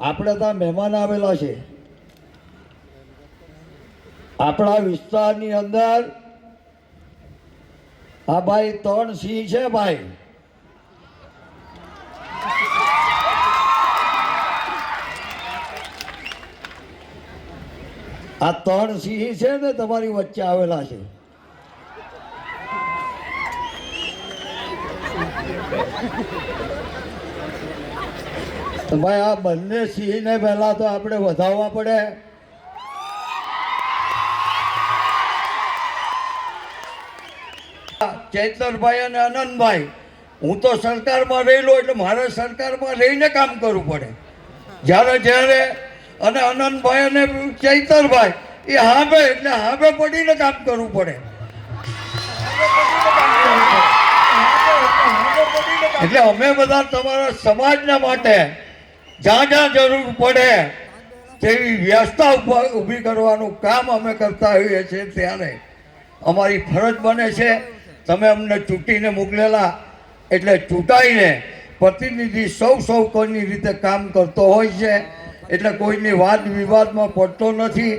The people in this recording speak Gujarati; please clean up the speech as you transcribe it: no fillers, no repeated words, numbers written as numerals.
આપણે ત્યાં મહેમાન આવેલા છે. આપણા વિસ્તારની અંદર આ ભાઈ 3 સિંહ છે ભાઈ. આ 3 સિંહ છે ને તમારી વચ્ચે આવેલા છે. તો ભાઈ આ બંને સિંહને પહેલા તો આપણે વધાવવા પડે. ચૈતરભાઈ અને આનંદભાઈ, હું તો સરકારમાં રહેલો એટલે મારે સરકારમાં રહીને કામ કરવું પડે. જ્યારે અને આનંદભાઈ અને ચૈતરભાઈ એ હાંભે એટલે હાંભે પડીને કામ કરવું પડે. એટલે અમે બધા તમારા સમાજના માટે જ્યાં જ્યાં જરૂર પડે તેવી વ્યવસ્થા ઊભી કરવાનું કામ અમે કરતા હોઈએ છીએ. ત્યારે અમારી ફરજ બને છે. તમે અમને ચૂંટીને મોકલેલા એટલે ચૂંટાઈને પ્રતિનિધિ સૌ કોઈની રીતે કામ કરતો હોય છે. એટલે કોઈની વાદ વિવાદમાં પડતો નથી.